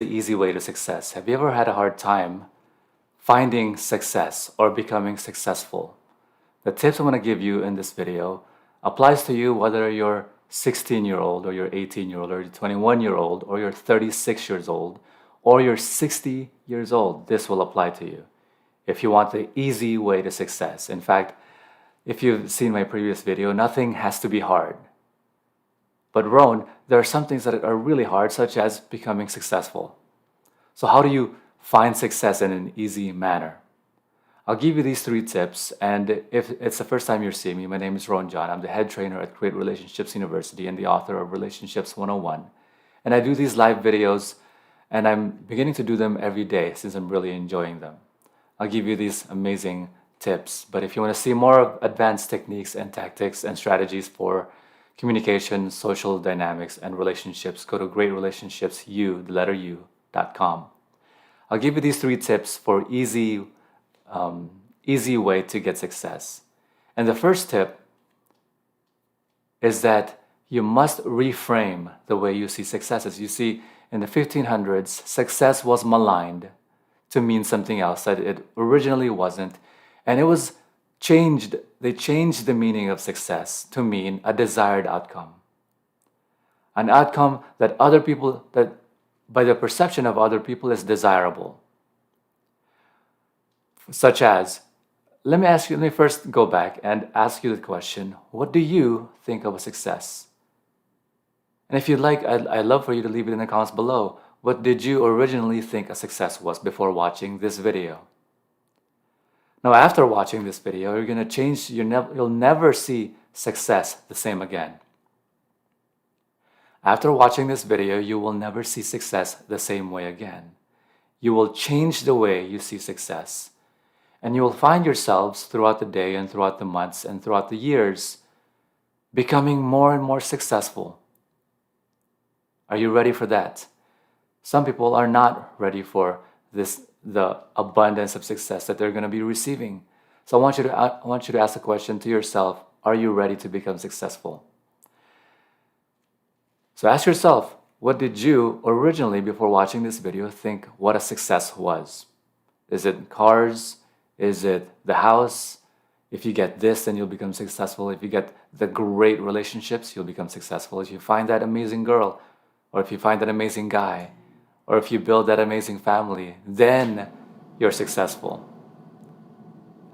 the easy way to success. Have you ever had a hard time finding success or becoming successful? The tips I'm going to give you in this video applies to you whether you're 16-year-old or you're 18-year-old or you're 21-year-old or you're 36 years old or you're 60 years old. This will apply to you if you want the easy way to success. In fact, if you've seen my previous video, nothing has to be hard. But Ron, there are some things that are really hard, such as becoming successful. So how do you find success in an easy manner? I'll give you these 3 tips, and if it's the first time you're seeing me, my name is Ron John. I'm the head trainer at Great Relationships University and the author of Relationships 101. And I do these live videos, and I'm beginning to do them every day since I'm really enjoying them. I'll give you these amazing tips, but if you want to see more of advanced techniques and tactics and strategies for communication, social dynamics, and relationships, go to greatrelationshipsu.com. I'll give you these 3 tips for easy way to get success. And the first tip is that you must reframe the way you see successes. You see, in the 1500s, success was maligned to mean something else that it originally wasn't, and it was changed. They changed the meaning of success to mean a desired outcome. An outcome that by the perception of other people is desirable. Such as, let me first go back and ask you the question, what do you think of a success? And if you'd like, I'd love for you to leave it in the comments below. What did you originally think a success was before watching this video? Now, after watching this video, you're going to change. You'll never see success the same again. After watching this video, you will never see success the same way again. You will change the way you see success. And you will find yourselves throughout the day and throughout the months and throughout the years becoming more and more successful. Are you ready for that? Some people are not ready for the abundance of success that they're going to be receiving. So I want you to ask a question to yourself, are you ready to become successful? So ask yourself, what did you originally, before watching this video, think what a success was? Is it cars? Is it the house? If you get this, then you'll become successful. If you get the great relationships, you'll become successful. If you find that amazing girl, or if you find that amazing guy, or if you build that amazing family, then you're successful.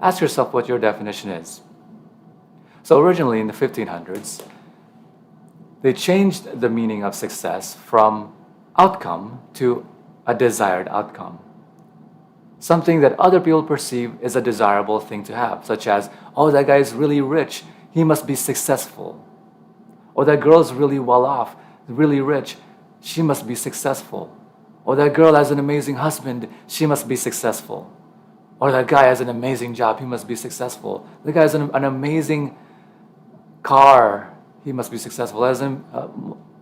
Ask yourself what your definition is. So originally in the 1500s, they changed the meaning of success from outcome to a desired outcome. Something that other people perceive is a desirable thing to have, such as, oh, that guy is really rich, he must be successful. Or that girl's really well off, really rich, she must be successful. Or that girl has an amazing husband, she must be successful. Or that guy has an amazing job, he must be successful. The guy has an amazing car, he must be successful. Has a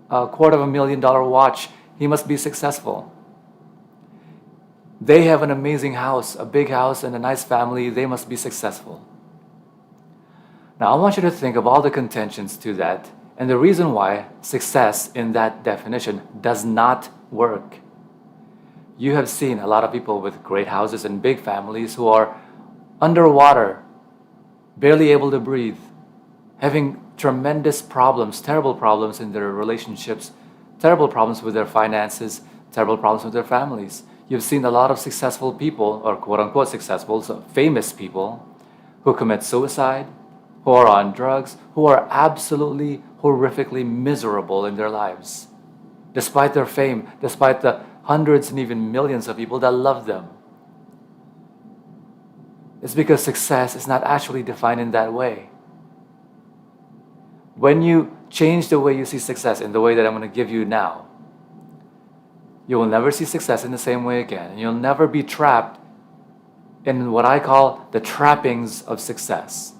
$250,000 watch, he must be successful. They have an amazing house, a big house and a nice family, they must be successful. Now I want you to think of all the contentions to that and the reason why success in that definition does not work. You have seen a lot of people with great houses and big families who are underwater, barely able to breathe, having tremendous problems, terrible problems in their relationships, terrible problems with their finances, terrible problems with their families. You've seen a lot of successful people, or quote-unquote successful, so famous people, who commit suicide, who are on drugs, who are absolutely horrifically miserable in their lives, despite their fame, despite the hundreds and even millions of people that love them. It's because success is not actually defined in that way. When you change the way you see success in the way that I'm going to give you now, you will never see success in the same way again. And you'll never be trapped in what I call the trappings of success.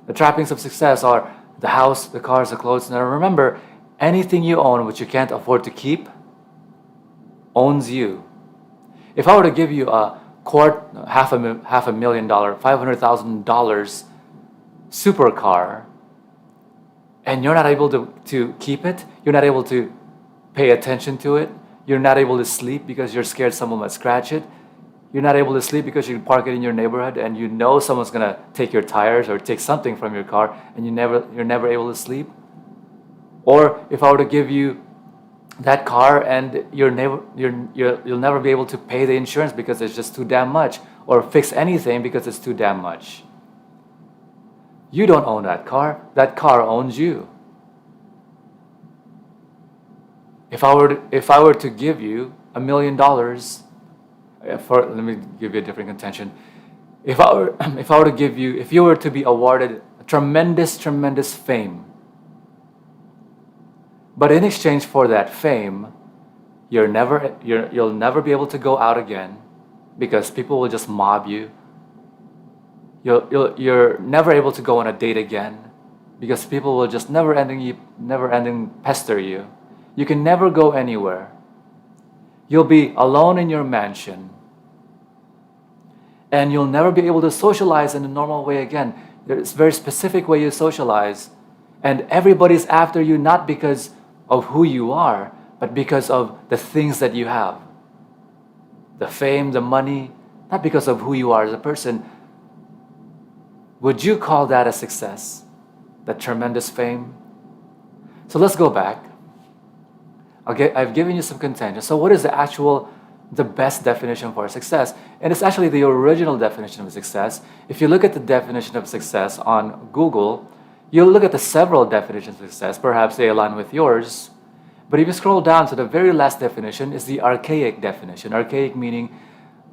The trappings of success are the house, the cars, the clothes. Now remember, anything you own which you can't afford to keep owns you. If I were to give you a $250,000, $500,000 supercar, and you're not able to keep it, you're not able to pay attention to it, You're not able to sleep because you're scared someone might scratch it. You're not able to sleep because you park it in your neighborhood and you know someone's gonna take your tires or take something from your car, and you're never able to sleep. Or if I were to give you that car and you'll never be able to pay the insurance because it's just too damn much, or fix anything because it's too damn much. You don't own that car owns you. If I were to give you $1 million, let me give you a different contention. If you were to be awarded tremendous fame, but in exchange for that fame, you'll never be able to go out again because people will just mob you. You're never able to go on a date again because people will just never ending pester you. You can never go anywhere. You'll be alone in your mansion. And you'll never be able to socialize in a normal way again. There's a very specific way you socialize. And everybody's after you not because of who you are, but because of the things that you have. The fame, the money, not because of who you are as a person. Would you call that a success? That tremendous fame? So let's go back. I've given you some contention. So what is the best definition for success? And it's actually the original definition of success. If you look at the definition of success on Google, you'll look at the several definitions of success. Perhaps they align with yours. But if you scroll down to the very last definition, is the archaic definition. Archaic meaning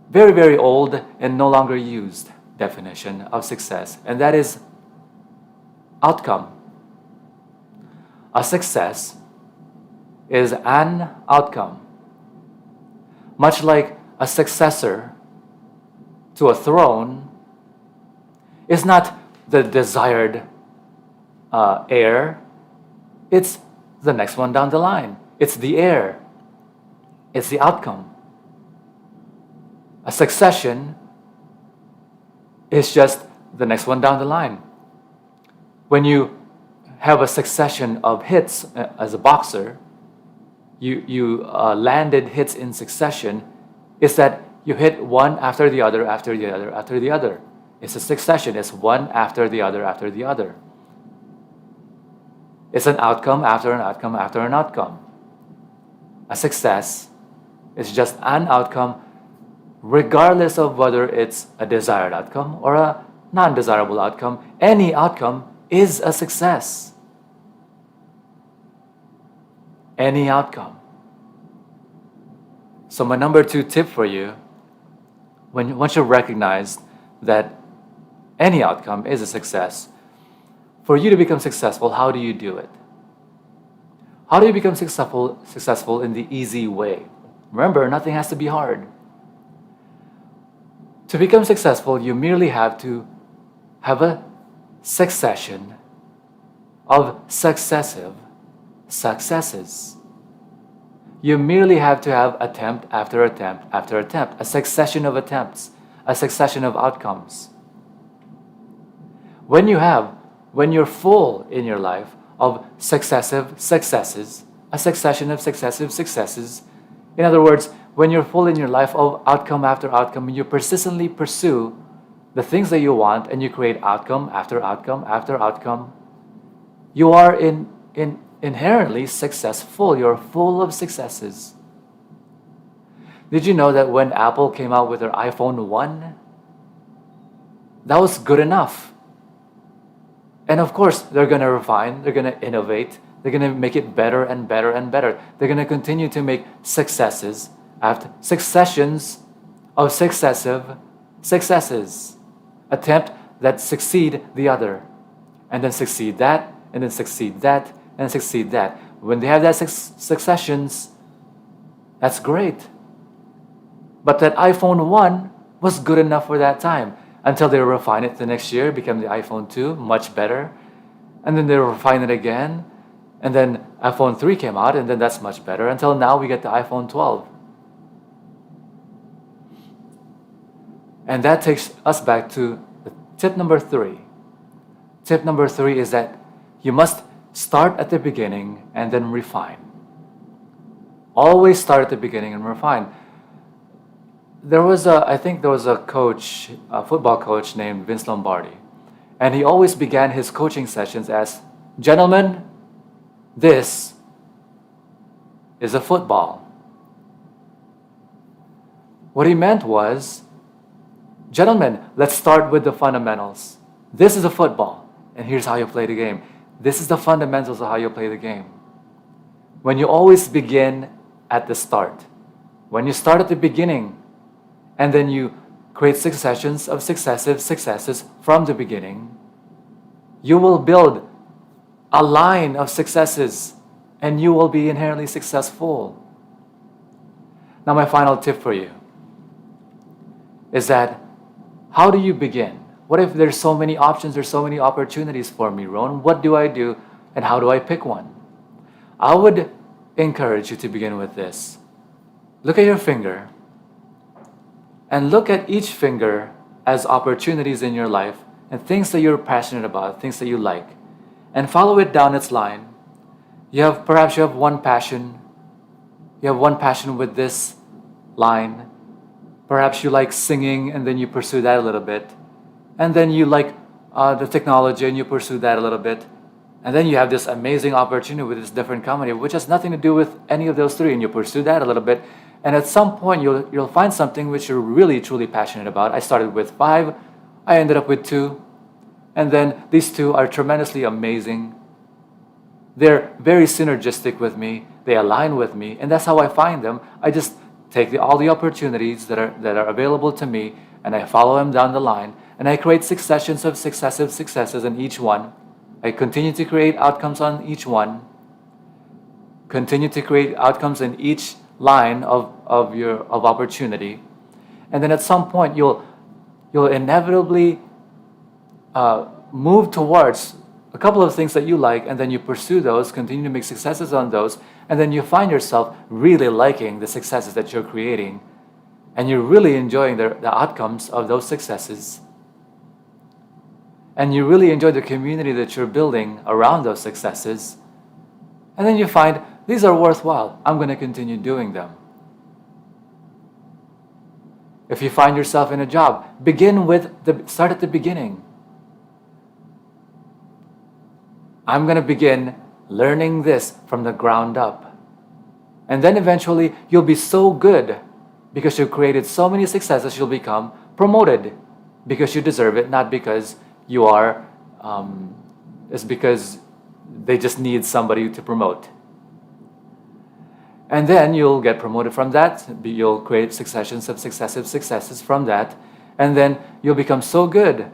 very, very old and no longer used definition of success. And that is outcome. A success is an outcome. Much like a successor to a throne is not the desired heir, it's the next one down the line. It's the heir. It's the outcome. A succession is just the next one down the line. When you have a succession of hits as a boxer, you landed hits in succession, is that you hit one after the other, after the other, after the other. It's a succession. It's one after the other, after the other. It's an outcome after an outcome after an outcome. A success is just an outcome, regardless of whether it's a desired outcome or a non-desirable outcome. Any outcome is a success. Any outcome. So my number 2 tip for you, once you recognize that any outcome is a success, for you to become successful, how do you do it? How do you become successful in the easy way? Remember, nothing has to be hard. To become successful, you merely have to have a succession of successive successes. You merely have to have attempt after attempt after attempt, a succession of attempts, a succession of outcomes. When you're full in your life of successive successes, a succession of successive successes, in other words, when you're full in your life of outcome after outcome, and you persistently pursue the things that you want and you create outcome after outcome after outcome, you are inherently successful. You're full of successes. Did you know that when Apple came out with their iPhone 1, that was good enough? And of course, they're going to refine, they're going to innovate, they're going to make it better and better and better. They're going to continue to make successes after successions of successive successes. Attempt that succeed the other, and then succeed that, and then succeed that, and succeed that. When they have that successions, that's great. But that iPhone 1 was good enough for that time until they refine it the next year, become the iPhone 2, much better. And then they refine it again. And then iPhone 3 came out, and then that's much better. Until now we get the iPhone 12. And that takes us back to tip number 3. Tip number 3 is that you must start at the beginning and then refine. Always start at the beginning and refine. I think there was a coach, a football coach named Vince Lombardi, and he always began his coaching sessions as, "Gentlemen, this is a football." What he meant was, "Gentlemen, let's start with the fundamentals. This is a football, and here's how you play the game. This is the fundamentals of how you play the game." When you always begin at the start, when you start at the beginning, and then you create successions of successive successes from the beginning, you will build a line of successes and you will be inherently successful. Now, my final tip for you is that how do you begin? What if there's so many options, there's so many opportunities for me, Ron? What do I do and how do I pick one? I would encourage you to begin with this. Look at your finger and look at each finger as opportunities in your life and things that you're passionate about, things that you like, and follow it down its line. Perhaps you have one passion. You have one passion with this line. Perhaps you like singing and then you pursue that a little bit. And then you like the technology and you pursue that a little bit. And then you have this amazing opportunity with this different company which has nothing to do with any of those three, and you pursue that a little bit. And at some point you'll find something which you're really truly passionate about. I started with 5, I ended up with 2. And then these 2 are tremendously amazing. They're very synergistic with me. They align with me, and that's how I find them. I just take all the opportunities that are available to me, and I follow them down the line, and I create successions of successive successes in each one. I continue to create outcomes on each one. Continue to create outcomes in each line of opportunity, and then at some point you'll inevitably move towards a couple of things that you like, and then you pursue those, continue to make successes on those, and then you find yourself really liking the successes that you're creating, and you're really enjoying the outcomes of those successes, and you really enjoy the community that you're building around those successes, and then you find these are worthwhile. I'm going to continue doing them. If you find yourself in a job, start at the beginning. I'm going to begin learning this from the ground up. And then eventually you'll be so good because you've created so many successes, you'll become promoted because you deserve it, not because you are, it's because they just need somebody to promote. And then you'll get promoted from that. You'll create successions of successive successes from that. And then you'll become so good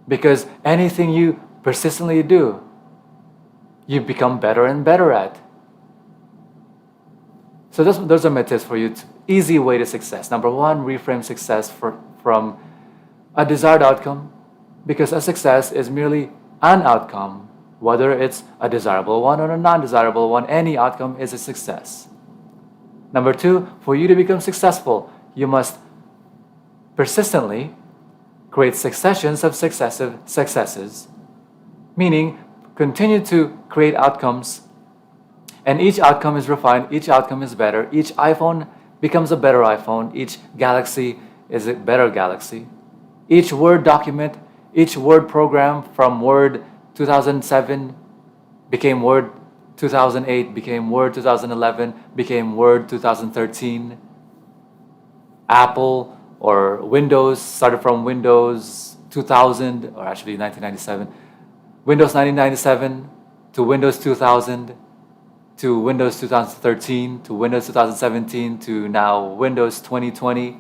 because anything you persistently do, you become better and better at. So those are my tips for you. Easy way to success. Number 1, reframe success from a desired outcome, because a success is merely an outcome. Whether it's a desirable one or a non-desirable one, any outcome is a success. Number 2, for you to become successful, you must persistently create successions of successive successes, meaning continue to create outcomes, and each outcome is refined, each outcome is better, each iPhone becomes a better iPhone, each galaxy is a better galaxy, each Word document, each Word program from Word 2007 became Word 2008, became Word 2011, became Word 2013. Apple or Windows started from Windows 2000, or actually 1997. Windows 1997 to Windows 2000 to Windows 2013 to Windows 2017 to now Windows 2020,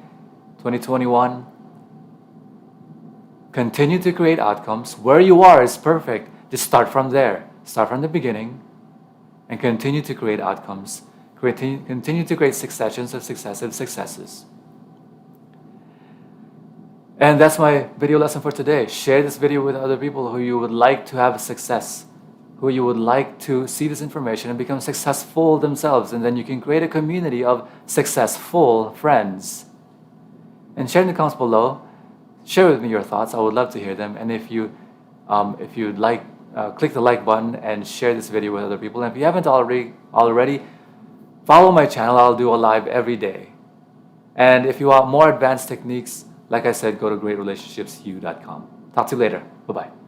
2021. Continue to create outcomes. Where you are is perfect. Just start from there. Start from the beginning and continue to create outcomes. Continue to create successions of successive successes. And that's my video lesson for today. Share this video with other people who you would like to have success, who you would like to see this information and become successful themselves. And then you can create a community of successful friends. And share in the comments below. Share with me your thoughts. I would love to hear them. And if you'd like, click the like button and share this video with other people. And if you haven't already, Follow my channel, I'll do a live every day. And if you want more advanced techniques, like I said, go to greatrelationshipsyou.com. Talk to you later. Bye-bye.